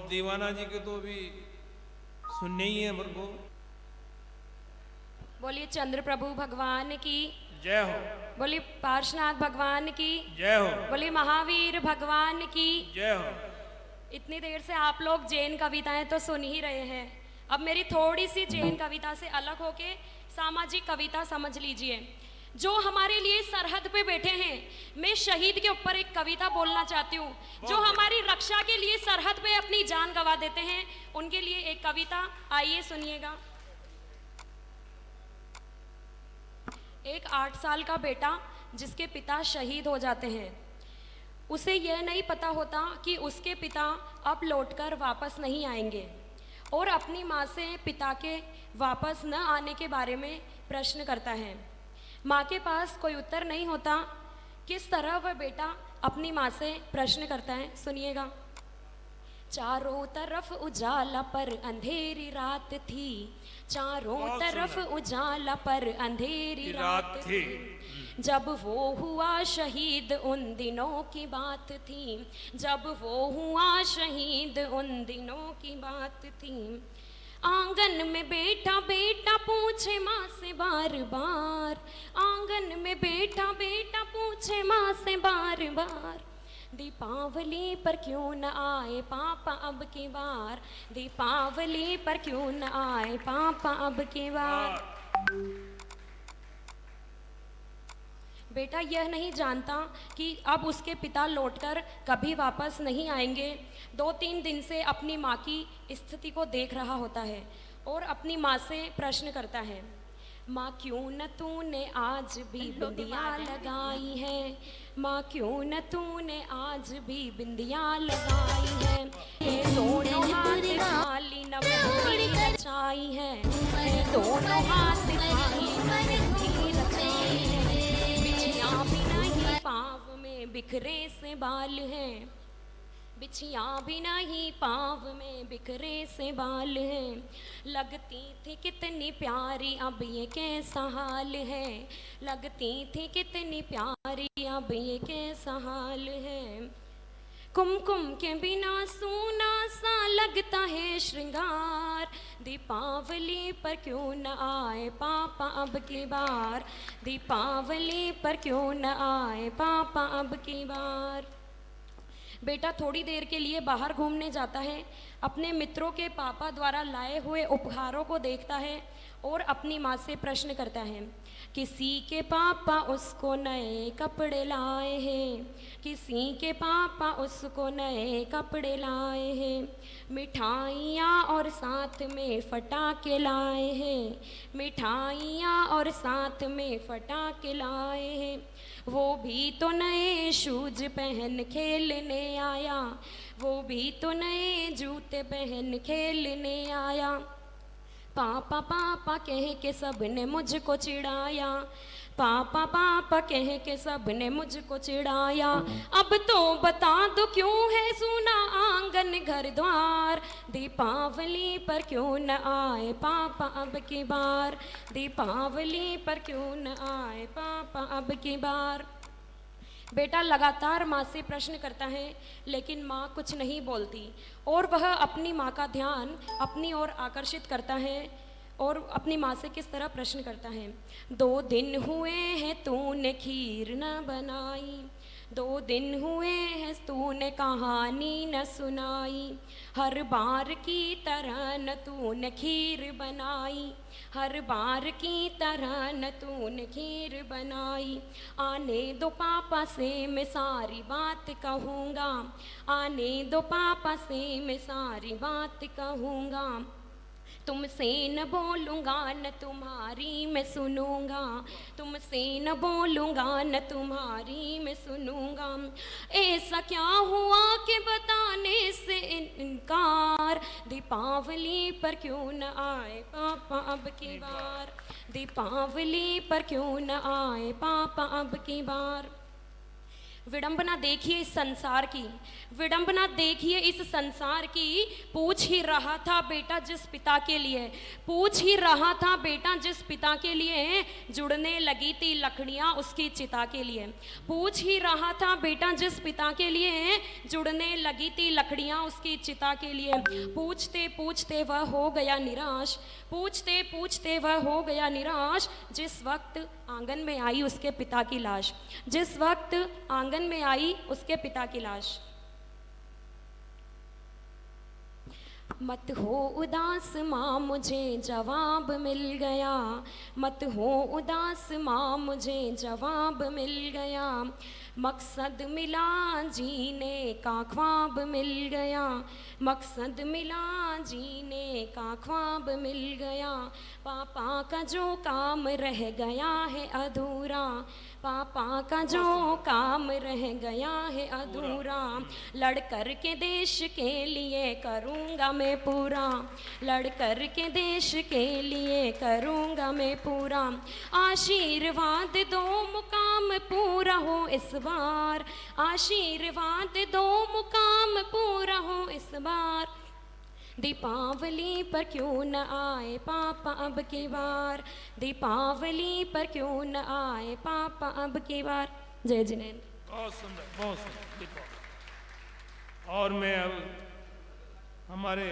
दीवाना जी के तो भी सुनने ही है मेरे को। बोलिए चंद्र प्रभु भगवान की जय हो। बोलिए पार्श्वनाथ भगवान की जय हो। बोलिए महावीर भगवान की जय हो। इतनी देर से आप लोग जैन कविताएं तो सुन ही रहे हैं। अब मेरी थोड़ी सी जैन कविता से अलग होके सामाजिक कविता समझ लीजिए। जो हमारे लिए सरहद पे बैठे हैं, मैं शहीद के ऊपर एक कविता बोलना चाहती हूँ। जो हमारी रक्षा के लिए सरहद पे अपनी जान गंवा देते हैं, उनके लिए एक कविता, आइए सुनिएगा। एक 8 साल का बेटा जिसके पिता शहीद हो जाते हैं, उसे यह नहीं पता होता कि उसके पिता अब लौटकर वापस नहीं आएंगे, और अपनी माँ से पिता के वापस न आने के बारे में प्रश्न करता है। माँ के पास कोई उत्तर नहीं होता। किस तरह वह बेटा अपनी माँ से प्रश्न करता है, सुनिएगा। चारों तरफ उजाला पर अंधेरी रात थी, चारों तरफ उजाला पर अंधेरी रात थी। जब वो हुआ शहीद उन दिनों की बात थी, जब वो हुआ शहीद उन दिनों की बात थी। आंगन में बैठा बेटा पूछे माँ से बार बार, आंगन में बैठा बेटा पूछे माँ से बार बार, दीपावली पर क्यों न आए पापा अब की बार, दीपावली पर क्यों न आए पापा अब की बार। बेटा यह नहीं जानता कि अब उसके पिता लौटकर कभी वापस नहीं आएंगे। 2-3 दिन से अपनी माँ की स्थिति को देख रहा होता है और अपनी माँ से प्रश्न करता है, माँ क्यों न तूने आज भी बिंदिया लगाई है, माँ क्यों न तूने आज भी बिंदिया लगाई है। ये दोनों हाथ खाली न मेहंदी रचाई है, ये दोनों हाथ खाली न मेहंदी रचाई है। बिछिया भी नहीं पाँव में बिखरे से बाल हैं, बिछिया भी नहीं पाँव में बिखरे से बाल हैं। लगती थी कितनी प्यारी अब ये कैसा हाल है, लगती थी कितनी प्यारी अब ये कैसा हाल है। कुमकुम के बिना सूना सा लगता है श्रृंगार, दीपावली पर क्यों न आए पापा अब की बार, दीपावली पर क्यों न आए पापा अब की बार। बेटा थोड़ी देर के लिए बाहर घूमने जाता है, अपने मित्रों के पापा द्वारा लाए हुए उपहारों को देखता है और अपनी माँ से प्रश्न करता है। किसी के पापा उसको नए कपड़े लाए हैं, किसी के पापा उसको नए कपड़े लाए हैं। मिठाइयाँ और साथ में फटाके लाए हैं, मिठाइयाँ और साथ में फटाके लाए हैं। वो भी तो नए शूज पहन खेलने आया, वो भी तो नए जूते पहन खेलने आया। पापा पापा कह के सबने मुझको चिढ़ाया, पापा पापा कह के सबने मुझको चिढ़ाया। अब तो बता दो क्यों है सूना आंगन घर द्वार, दीपावली पर क्यों न आए पापा अब की बार, दीपावली पर क्यों न आए पापा अब की बार। बेटा लगातार माँ से प्रश्न करता है, लेकिन माँ कुछ नहीं बोलती और वह अपनी माँ का ध्यान अपनी ओर आकर्षित करता है और अपनी माँ से किस तरह प्रश्न करता है। 2 दिन हुए हैं तूने खीर न बनाई, 2 दिन हुए हैं तूने कहानी न सुनाई। हर बार की तरह न तूने खीर बनाई, हर बार की तरह न तूने खीर बनाई। आने दो पापा से मैं सारी बात कहूँगा, आने दो पापा से मैं सारी बात कहूँगा। तुमसे न बोलूँगा न तुम्हारी मैं सुनूँगा, तुमसे न बोलूँगा न तुम्हारी मैं सुनूँगा। ऐसा क्या हुआ कि बताने से इनकार, दीपावली पर क्यों न आए पापा अब की बार, दीपावली पर क्यों न आए पापा अब की बार। विडंबना देखिए इस संसार की, विडंबना देखिए इस संसार की। पूछ ही रहा था बेटा जिस पिता के लिए, पूछ ही रहा था बेटा जिस पिता के लिए जुड़ने लगी थी लकड़ियां उसकी चिता के लिए। पूछ ही रहा था बेटा जिस पिता के लिए जुड़ने लगी थी लकड़ियां उसकी चिता के लिए। पूछते पूछते वह हो गया निराश, पूछते पूछते वह हो गया निराश, जिस वक्त आंगन में आई उसके पिता की लाश, जिस वक्त आंगन में आई उसके पिता की लाश। मत हो उदास माँ मुझे जवाब मिल गया, मत हो उदास माँ मुझे जवाब मिल गया। मकसद मिला जीने का ख्वाब मिल गया, मकसद मिला जीने का ख्वाब मिल गया। पापा का जो काम रह गया है अधूरा, पापा का जो काम रह गया है अधूरा, लड़ कर के देश के लिए करूँगा मैं पूरा, लड़ कर के देश के लिए करूँगा मैं पूरा। आशीर्वाद दो मुकाम पूरा हो इस बार, आशीर्वाद दो मुकाम पूरा हो इस बार। दीपावली पर क्यों न आए पापा अब की बार, दीपावली पर क्यों न आए पापा अब की बार। जय जिनेंद्र। बहुत सुंदर, बहुत सुंदर। और मैं अब हमारे